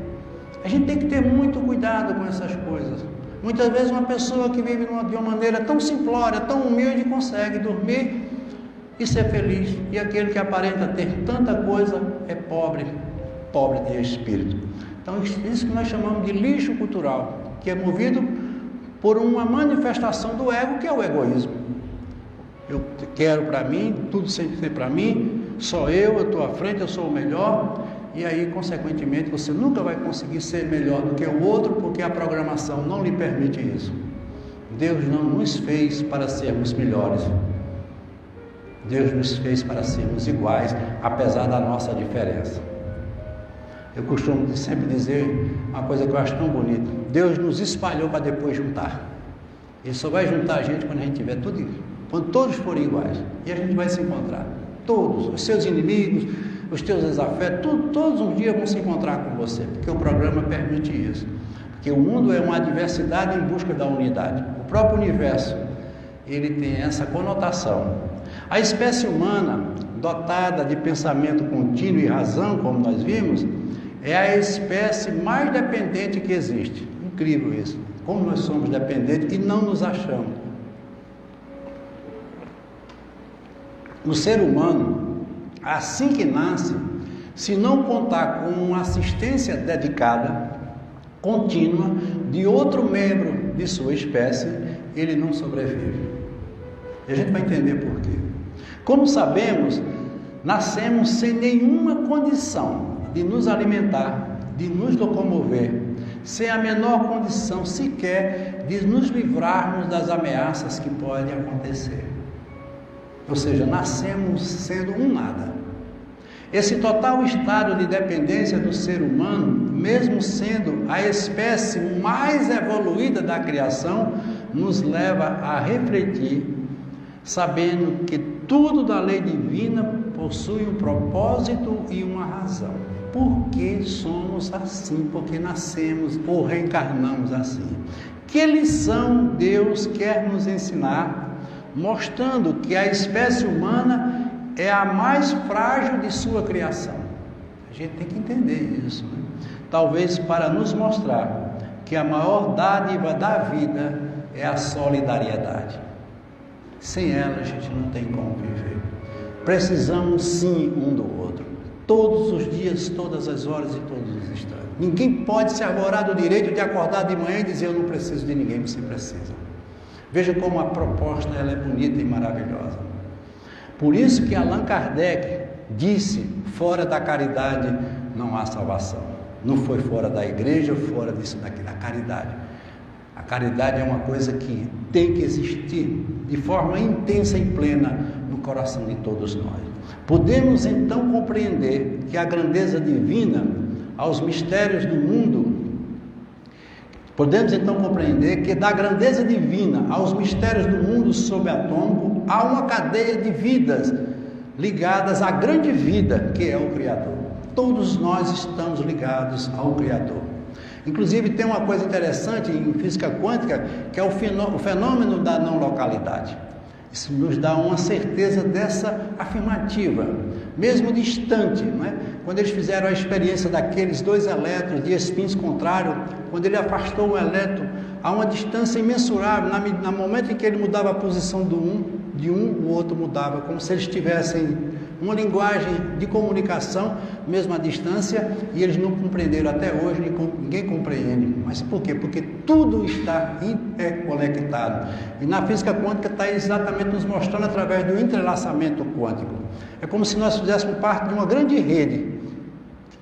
A gente tem que ter muito cuidado com essas coisas. Muitas vezes uma pessoa que vive de uma maneira tão simplória, tão humilde, consegue dormir e ser feliz. E aquele que aparenta ter tanta coisa é pobre de espírito. Então, isso que nós chamamos de lixo cultural, que é movido por uma manifestação do ego, que é o egoísmo. Eu quero para mim, tudo sempre tem para mim, só eu estou à frente, eu sou o melhor, e aí, consequentemente, você nunca vai conseguir ser melhor do que o outro, porque a programação não lhe permite isso. Deus não nos fez para sermos melhores. Deus nos fez para sermos iguais, apesar da nossa diferença. Eu costumo sempre dizer uma coisa que eu acho tão bonita: Deus nos espalhou para depois juntar. Ele só vai juntar a gente quando a gente tiver tudo, quando todos forem iguais. E a gente vai se encontrar. Todos, os seus inimigos, os teus desafetos, todos os dias vão se encontrar com você, porque o programa permite isso. Porque o mundo é uma adversidade em busca da unidade. O próprio universo, ele tem essa conotação. A espécie humana, dotada de pensamento contínuo e razão, como nós vimos, é a espécie mais dependente que existe. Incrível isso. Como nós somos dependentes e não nos achamos. O ser humano, assim que nasce, se não contar com uma assistência dedicada, contínua, de outro membro de sua espécie, ele não sobrevive. E a gente vai entender por quê. Como sabemos, nascemos sem nenhuma condição de nos alimentar, de nos locomover, sem a menor condição sequer de nos livrarmos das ameaças que podem acontecer. Ou seja, nascemos sendo um nada. Esse total estado de dependência do ser humano, mesmo sendo a espécie mais evoluída da criação, nos leva a refletir, sabendo que tudo da lei divina possui um propósito e uma razão. Por que somos assim? Porque nascemos ou reencarnamos assim? Que lição Deus quer nos ensinar, mostrando que a espécie humana é a mais frágil de sua criação? A gente tem que entender isso, né? Talvez para nos mostrar que a maior dádiva da vida é a solidariedade. Sem ela a gente não tem como viver. Precisamos sim um do outro, todos os dias, todas as horas e todos os instantes. Ninguém pode se arvorar do direito de acordar de manhã e dizer: eu não preciso de ninguém. Você precisa. Veja como a proposta ela é bonita e maravilhosa. Por isso que Allan Kardec disse: fora da caridade não há salvação. Não foi fora da igreja, fora disso daqui, da caridade. A caridade é uma coisa que tem que existir de forma intensa e plena no coração de todos nós. Podemos então compreender que a grandeza divina aos mistérios do mundo, podemos então compreender que da grandeza divina aos mistérios do mundo subatômico há uma cadeia de vidas ligadas à grande vida que é o Criador. Todos nós estamos ligados ao Criador. Inclusive tem uma coisa interessante em física quântica, que é o fenômeno da não localidade. Isso nos dá uma certeza dessa afirmativa, mesmo distante, não é? Quando eles fizeram a experiência daqueles dois elétrons de espinhos contrários, quando ele afastou o elétron a uma distância imensurável, no momento em que ele mudava a posição de um, o outro mudava, como se eles tivessem uma linguagem de comunicação, mesmo à distância, e eles não compreenderam até hoje, ninguém compreende. Mas por quê? Porque tudo está interconectado. E na física quântica está exatamente nos mostrando através do entrelaçamento quântico. É como se nós fizéssemos parte de uma grande rede,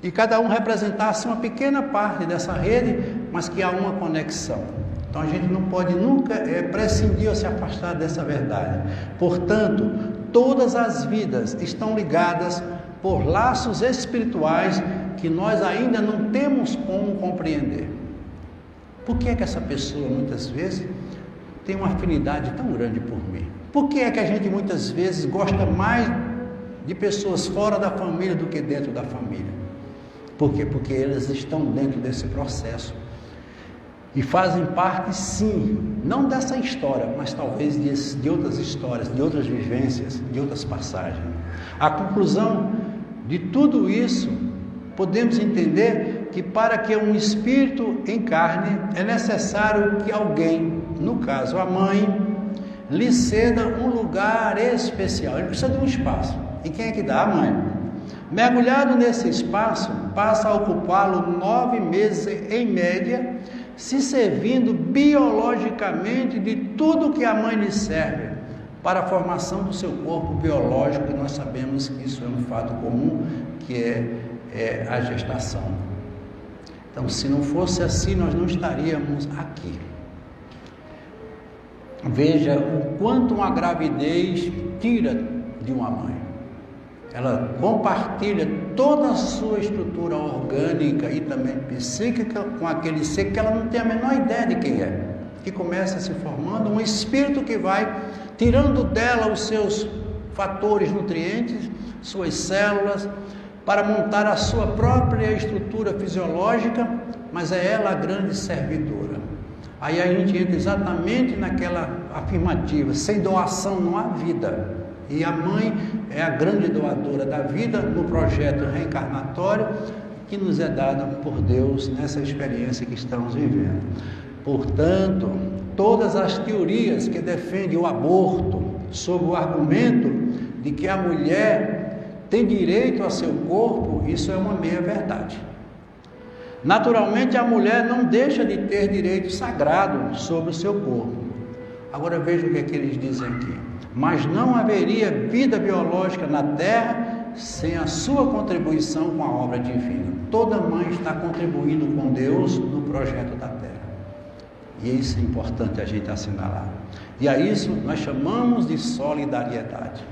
e cada um representasse uma pequena parte dessa rede, mas que há uma conexão. Então a gente não pode nunca prescindir ou se afastar dessa verdade. Portanto, todas as vidas estão ligadas por laços espirituais que nós ainda não temos como compreender. Por que é que essa pessoa muitas vezes tem uma afinidade tão grande por mim? Por que é que a gente muitas vezes gosta mais de pessoas fora da família do que dentro da família? Por quê? Porque elas estão dentro desse processo. E fazem parte, sim, não dessa história, mas talvez de outras histórias, de outras vivências, de outras passagens. A conclusão de tudo isso, podemos entender que para que um espírito encarne, é necessário que alguém, no caso a mãe, lhe ceda um lugar especial. Ele precisa de um espaço. E quem é que dá? A mãe. Mergulhado nesse espaço, passa a ocupá-lo 9 meses em média, se servindo biologicamente de tudo que a mãe lhe serve para a formação do seu corpo biológico, e nós sabemos que isso é um fato comum, que é a gestação. Então, se não fosse assim, nós não estaríamos aqui. Veja o quanto uma gravidez tira de uma mãe. Ela compartilha toda a sua estrutura orgânica e também psíquica com aquele ser que ela não tem a menor ideia de quem é. Que começa se formando um espírito que vai tirando dela os seus fatores nutrientes, suas células, para montar a sua própria estrutura fisiológica, mas é ela a grande servidora. Aí a gente entra exatamente naquela afirmativa: sem doação não há vida. E a mãe é a grande doadora da vida no projeto reencarnatório que nos é dado por Deus nessa experiência que estamos vivendo. Portanto, todas as teorias que defendem o aborto sob o argumento de que a mulher tem direito a seu corpo, isso é uma meia-verdade. Naturalmente, a mulher não deixa de ter direito sagrado sobre o seu corpo. Agora veja o que é que eles dizem aqui: mas não haveria vida biológica na Terra sem a sua contribuição com a obra divina. Toda mãe está contribuindo com Deus no projeto da Terra. E isso é importante a gente assinalar. E a isso nós chamamos de solidariedade.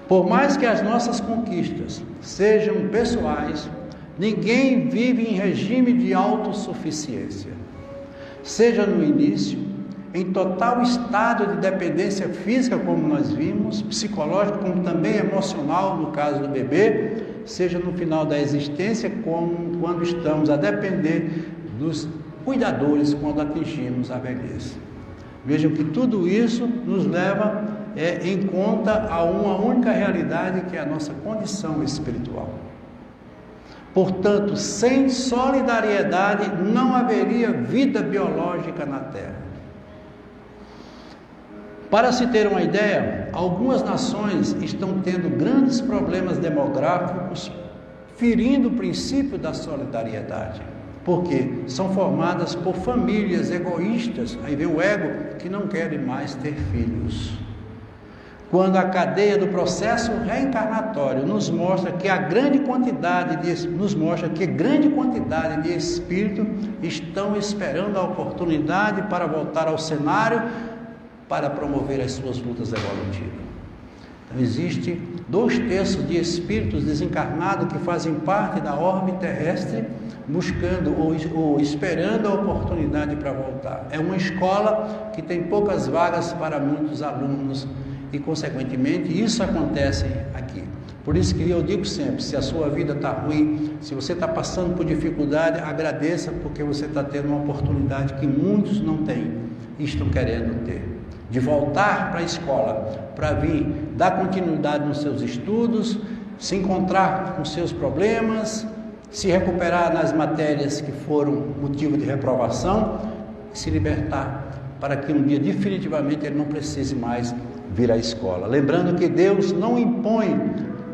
Por mais que as nossas conquistas sejam pessoais, ninguém vive em regime de autossuficiência. Seja no início, em total estado de dependência física, como nós vimos, psicológico, como também emocional, no caso do bebê, seja no final da existência, como quando estamos a depender dos cuidadores quando atingimos a velhice. Vejam que tudo isso nos leva em conta a uma única realidade, que é a nossa condição espiritual. Portanto, sem solidariedade não haveria vida biológica na Terra. Para se ter uma ideia, algumas nações estão tendo grandes problemas demográficos, ferindo o princípio da solidariedade, porque são formadas por famílias egoístas, aí vem o ego, que não querem mais ter filhos. Quando a cadeia do processo reencarnatório nos mostra que grande quantidade de espíritos estão esperando a oportunidade para voltar ao cenário para promover as suas lutas evolutivas. Então, existe 2/3 de espíritos desencarnados que fazem parte da órbita terrestre, buscando ou esperando a oportunidade para voltar. É uma escola que tem poucas vagas para muitos alunos e, consequentemente, isso acontece aqui. Por isso que eu digo sempre: se a sua vida está ruim, se você está passando por dificuldade, agradeça, porque você está tendo uma oportunidade que muitos não têm e estão querendo ter, de voltar para a escola, para vir dar continuidade nos seus estudos, se encontrar com seus problemas, se recuperar nas matérias que foram motivo de reprovação e se libertar, para que um dia definitivamente ele não precise mais vir à escola. Lembrando que Deus não impõe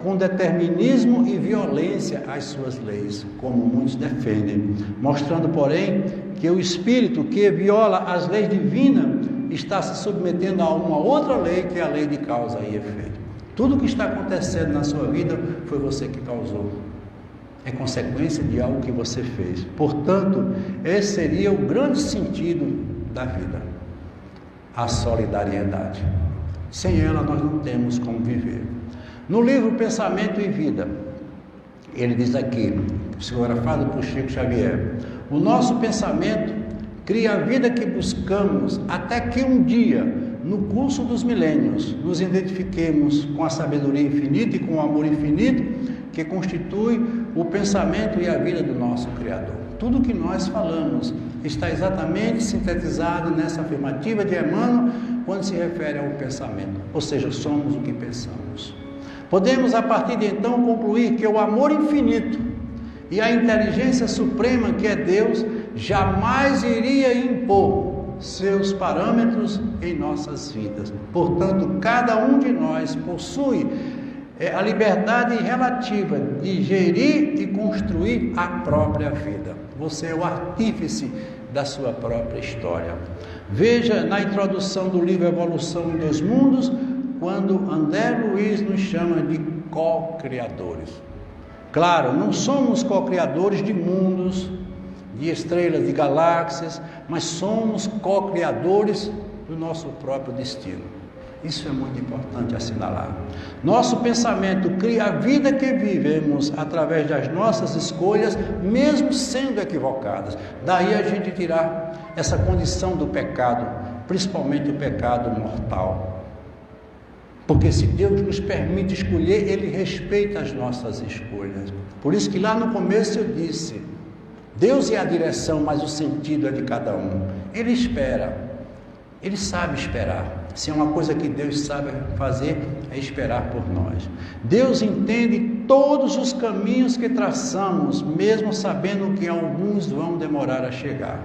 com determinismo e violência as suas leis, como muitos defendem, mostrando, porém, que o espírito que viola as leis divinas está se submetendo a uma outra lei, que é a lei de causa e efeito. Tudo que está acontecendo na sua vida foi você que causou. É consequência de algo que você fez. Portanto, esse seria o grande sentido da vida: a solidariedade. Sem ela nós não temos como viver. No livro Pensamento e Vida, ele diz aqui, psicografado por Chico Xavier: o nosso pensamento cria a vida que buscamos, até que um dia, no curso dos milênios, nos identifiquemos com a sabedoria infinita e com o amor infinito que constitui o pensamento e a vida do nosso Criador. Tudo o que nós falamos está exatamente sintetizado nessa afirmativa de Emmanuel quando se refere ao pensamento, ou seja, somos o que pensamos. Podemos, a partir de então, concluir que o amor infinito e a inteligência suprema, que é Deus, jamais iria impor seus parâmetros em nossas vidas. Portanto, cada um de nós possui a liberdade relativa de gerir e construir a própria vida. Você é o artífice da sua própria história. Veja na introdução do livro Evolução em Dois Mundos, quando André Luiz nos chama de co-criadores. Claro, não somos co-criadores de mundos, de estrelas, de galáxias, mas somos co-criadores do nosso próprio destino. Isso é muito importante assinalar. Nosso pensamento cria a vida que vivemos através das nossas escolhas, mesmo sendo equivocadas. Daí a gente tirar essa condição do pecado, principalmente o pecado mortal. Porque se Deus nos permite escolher, Ele respeita as nossas escolhas. Por isso que lá no começo eu disse, Deus é a direção, mas o sentido é de cada um. Ele espera, Ele sabe esperar. Se é uma coisa que Deus sabe fazer, é esperar por nós. Deus entende todos os caminhos que traçamos, mesmo sabendo que alguns vão demorar a chegar.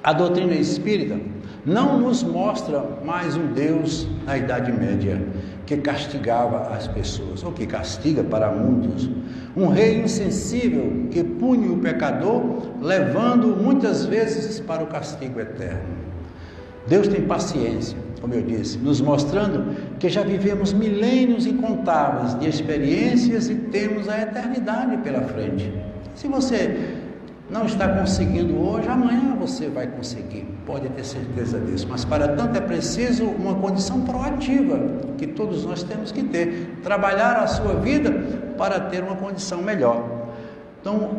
A doutrina espírita não nos mostra mais um Deus na Idade Média, que castigava as pessoas, ou que castiga para muitos. Um rei insensível que pune o pecador, levando-o muitas vezes para o castigo eterno. Deus tem paciência, como eu disse, nos mostrando que já vivemos milênios incontáveis de experiências e temos a eternidade pela frente. Se você não está conseguindo hoje, amanhã você vai conseguir, pode ter certeza disso. Mas para tanto é preciso uma condição proativa, que todos nós temos que ter, trabalhar a sua vida para ter uma condição melhor. Então,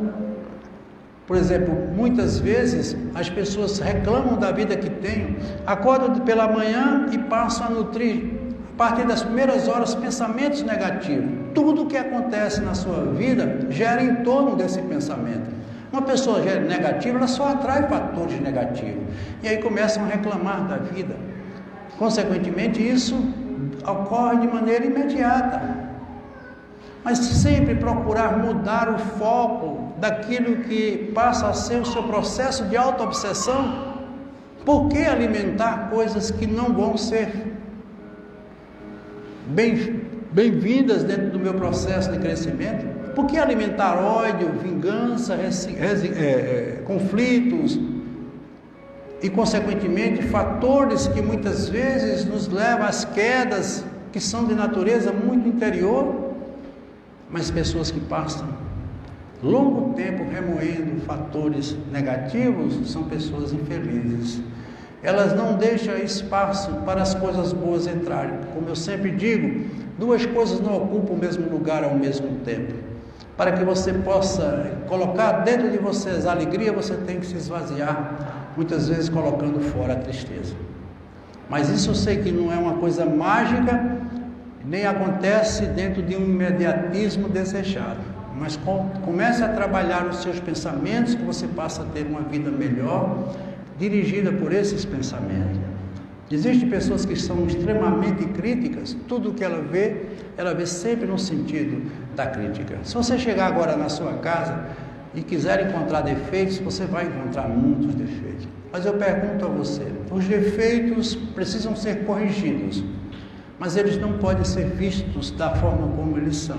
por exemplo, muitas vezes as pessoas reclamam da vida que têm, acordam pela manhã e passam a nutrir, a partir das primeiras horas, pensamentos negativos. Tudo o que acontece na sua vida gera em torno desse pensamento. Uma pessoa negativa, ela só atrai fatores negativos. E aí começam a reclamar da vida. Consequentemente, isso ocorre de maneira imediata. Mas sempre procurar mudar o foco daquilo que passa a ser o seu processo de auto-obsessão. Por que alimentar coisas que não vão ser bem-vindas dentro do meu processo de crescimento? Por que alimentar ódio, vingança, conflitos e, consequentemente, fatores que muitas vezes nos levam às quedas que são de natureza muito interior? Mas pessoas que passam longo tempo remoendo fatores negativos são pessoas infelizes. Elas não deixam espaço para as coisas boas entrarem. Como eu sempre digo, duas coisas não ocupam o mesmo lugar ao mesmo tempo. Para que você possa colocar dentro de vocês a alegria, você tem que se esvaziar, muitas vezes colocando fora a tristeza. Mas isso eu sei que não é uma coisa mágica, nem acontece dentro de um imediatismo desejado. Mas comece a trabalhar os seus pensamentos, que você passa a ter uma vida melhor, dirigida por esses pensamentos. Existem pessoas que são extremamente críticas, tudo que ela vê sempre no sentido da crítica. Se você chegar agora na sua casa e quiser encontrar defeitos, você vai encontrar muitos defeitos. Mas eu pergunto a você, os defeitos precisam ser corrigidos, mas eles não podem ser vistos da forma como eles são.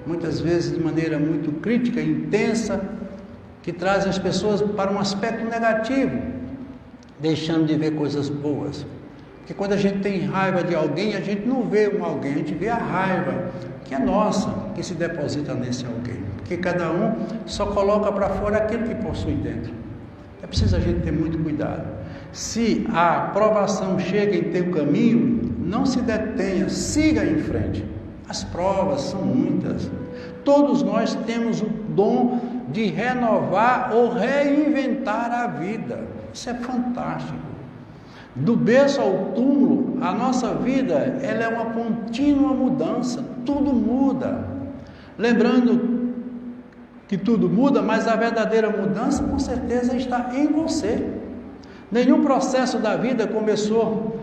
Muitas vezes de maneira muito crítica e intensa, que traz as pessoas para um aspecto negativo, deixando de ver coisas boas. Porque quando a gente tem raiva de alguém, a gente não vê um alguém, a gente vê a raiva que é nossa, que se deposita nesse alguém. Porque cada um só coloca para fora aquilo que possui dentro. É preciso a gente ter muito cuidado. Se a provação chega em teu caminho, não se detenha, siga em frente. As provas são muitas. Todos nós temos o dom de renovar ou reinventar a vida. Isso é fantástico. Do berço ao túmulo, a nossa vida ela é uma contínua mudança. Tudo muda. Lembrando que tudo muda, mas a verdadeira mudança com certeza está em você. Nenhum processo da vida começou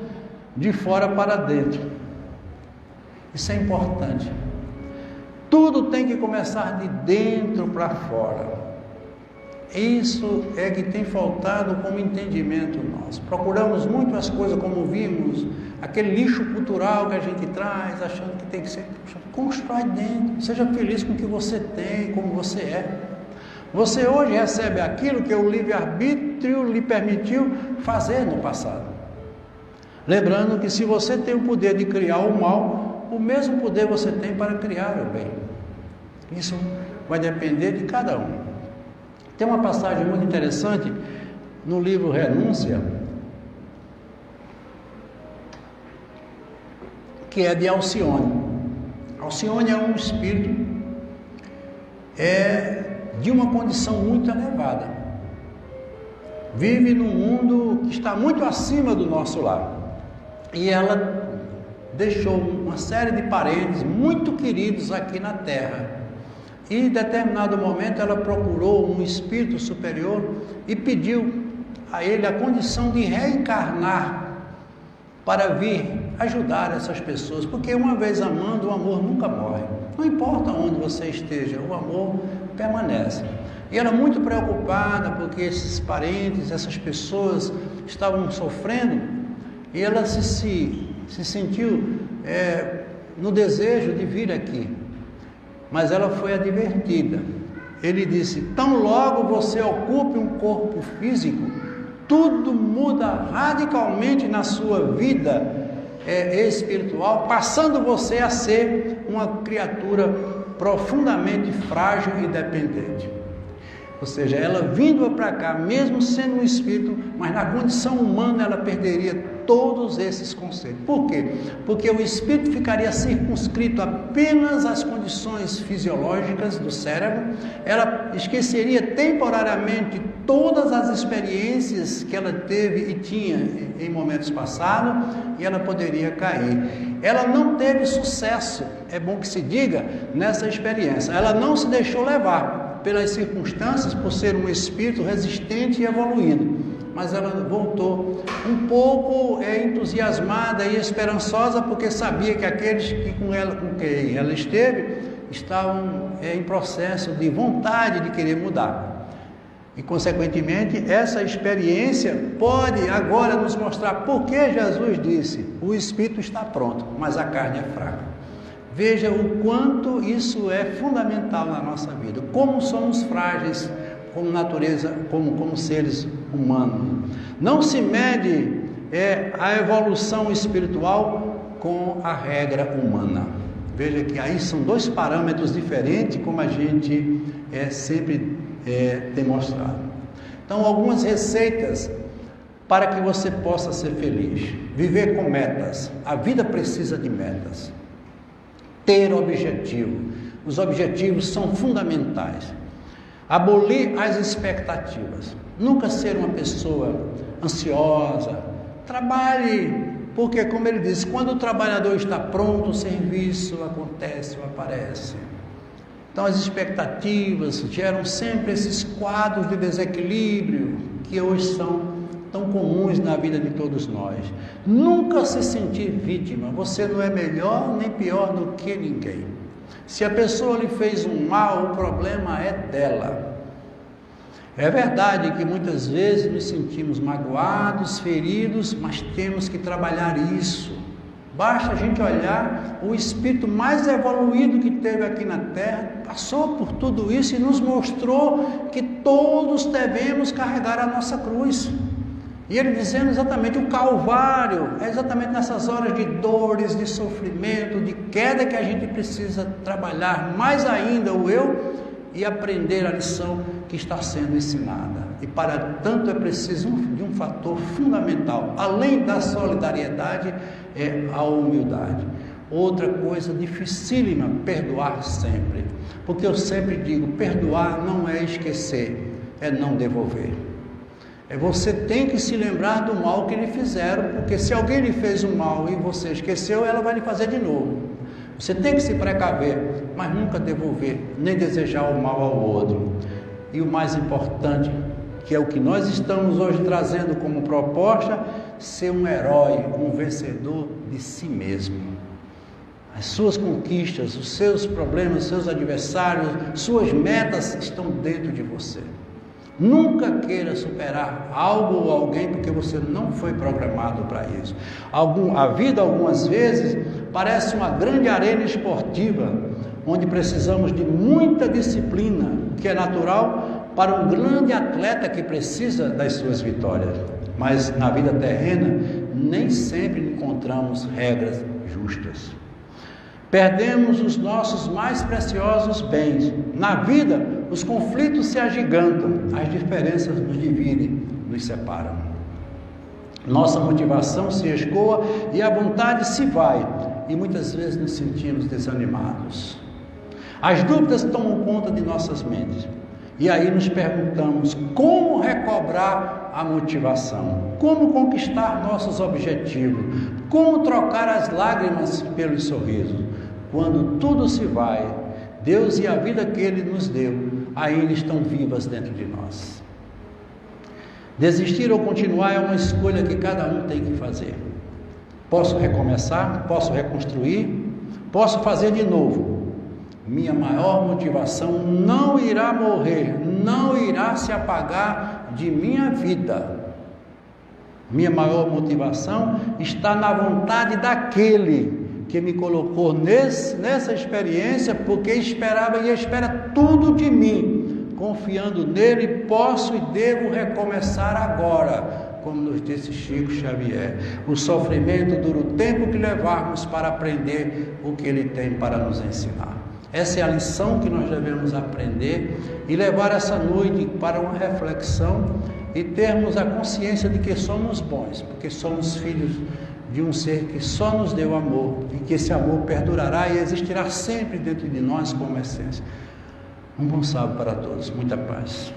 de fora para dentro. Isso é importante. Tudo tem que começar de dentro para fora. Isso é que tem faltado como entendimento nosso. Procuramos muito as coisas como vimos, aquele lixo cultural que a gente traz, achando que tem que ser. Constrói dentro, seja feliz com o que você tem, como você é. Você hoje recebe aquilo que o livre-arbítrio lhe permitiu fazer no passado. Lembrando que se você tem o poder de criar o mal, o mesmo poder você tem para criar o bem. Isso vai depender de cada um. Tem uma passagem muito interessante no livro Renúncia, que é de Alcione. Alcione é um espírito de uma condição muito elevada. Vive num mundo que está muito acima do nosso lar. E ela deixou uma série de parentes muito queridos aqui na terra. E em determinado momento ela procurou um espírito superior e pediu a ele a condição de reencarnar para vir ajudar essas pessoas, porque uma vez amando, o amor nunca morre. Não importa onde você esteja, o amor permanece. E ela muito preocupada porque esses parentes, essas pessoas estavam sofrendo, e ela se sentiu no desejo de vir aqui. Mas ela foi advertida. Ele disse: tão logo você ocupe um corpo físico, tudo muda radicalmente na sua vida espiritual, passando você a ser uma criatura profundamente frágil e dependente. Ou seja, ela vindo para cá, mesmo sendo um espírito, mas na condição humana ela perderia todos esses conceitos. Por quê? Porque o espírito ficaria circunscrito apenas às condições fisiológicas do cérebro, ela esqueceria temporariamente todas as experiências que ela teve e tinha em momentos passados, e ela poderia cair. Ela não teve sucesso, é bom que se diga, nessa experiência. Ela não se deixou levar pelas circunstâncias, por ser um espírito resistente e evoluído, mas ela voltou um pouco entusiasmada e esperançosa, porque sabia que aqueles com quem ela esteve estavam em processo de vontade de querer mudar. E consequentemente essa experiência pode agora nos mostrar por que Jesus disse: o espírito está pronto, mas a carne é fraca. Veja o quanto isso é fundamental na nossa vida, como somos frágeis como natureza, como seres humanos. Não se mede a evolução espiritual com a regra humana. Veja que aí são dois parâmetros diferentes, como a gente sempre tem mostrado. Então, algumas receitas para que você possa ser feliz. Viver com metas. A vida precisa de metas. Ter objetivo. Os objetivos são fundamentais. Abolir as expectativas. Nunca ser uma pessoa ansiosa. Trabalhe, porque como ele diz, quando o trabalhador está pronto, o serviço acontece ou aparece. Então as expectativas geram sempre esses quadros de desequilíbrio que hoje são tão comuns na vida de todos nós. Nunca se sentir vítima. Você não é melhor nem pior do que ninguém. Se a pessoa lhe fez um mal, o problema é dela. É verdade que muitas vezes nos sentimos magoados, feridos, mas temos que trabalhar isso. Basta a gente olhar o espírito mais evoluído que teve aqui na Terra, passou por tudo isso e nos mostrou que todos devemos carregar a nossa cruz. E ele dizendo exatamente o Calvário, é exatamente nessas horas de dores, de sofrimento, de queda que a gente precisa trabalhar mais ainda o eu e aprender a lição que está sendo ensinada. E para tanto é preciso de um fator fundamental, além da solidariedade, é a humildade. Outra coisa dificílima, perdoar sempre. Porque eu sempre digo, perdoar não é esquecer, é não devolver. Você tem que se lembrar do mal que lhe fizeram, porque se alguém lhe fez um mal e você esqueceu, ela vai lhe fazer de novo. Você tem que se precaver, mas nunca devolver, nem desejar o mal ao outro. E o mais importante, que é o que nós estamos hoje trazendo como proposta, ser um herói, um vencedor de si mesmo. As suas conquistas, os seus problemas, os seus adversários, suas metas estão dentro de você. Nunca queira superar algo ou alguém porque você não foi programado para isso. A vida, algumas vezes, parece uma grande arena esportiva, onde precisamos de muita disciplina, que é natural para um grande atleta que precisa das suas vitórias. Mas na vida terrena, nem sempre encontramos regras justas. Perdemos os nossos mais preciosos bens. Na vida, os conflitos se agigantam, as diferenças nos dividem, nos separam. Nossa motivação se escoa e a vontade se vai, e muitas vezes nos sentimos desanimados. As dúvidas tomam conta de nossas mentes, E aí nos perguntamos como recobrar a motivação, como conquistar nossos objetivos, como trocar as lágrimas pelos sorrisos. Quando tudo se vai, Deus e a vida que Ele nos deu ainda estão vivas dentro de nós. Desistir ou continuar é uma escolha que cada um tem que fazer. Posso recomeçar, posso reconstruir, posso fazer de novo. Minha maior motivação não irá morrer, não irá se apagar de minha vida. Minha maior motivação está na vontade daquele que me colocou nessa experiência, porque esperava e espera tudo de mim. Confiando nele, posso e devo recomeçar agora, como nos disse Chico Xavier. O sofrimento dura o tempo que levarmos para aprender o que ele tem para nos ensinar. Essa é a lição que nós devemos aprender e levar essa noite para uma reflexão e termos a consciência de que somos bons, porque somos filhos de um ser que só nos deu amor e que esse amor perdurará e existirá sempre dentro de nós como essência. Um bom sábado para todos, muita paz.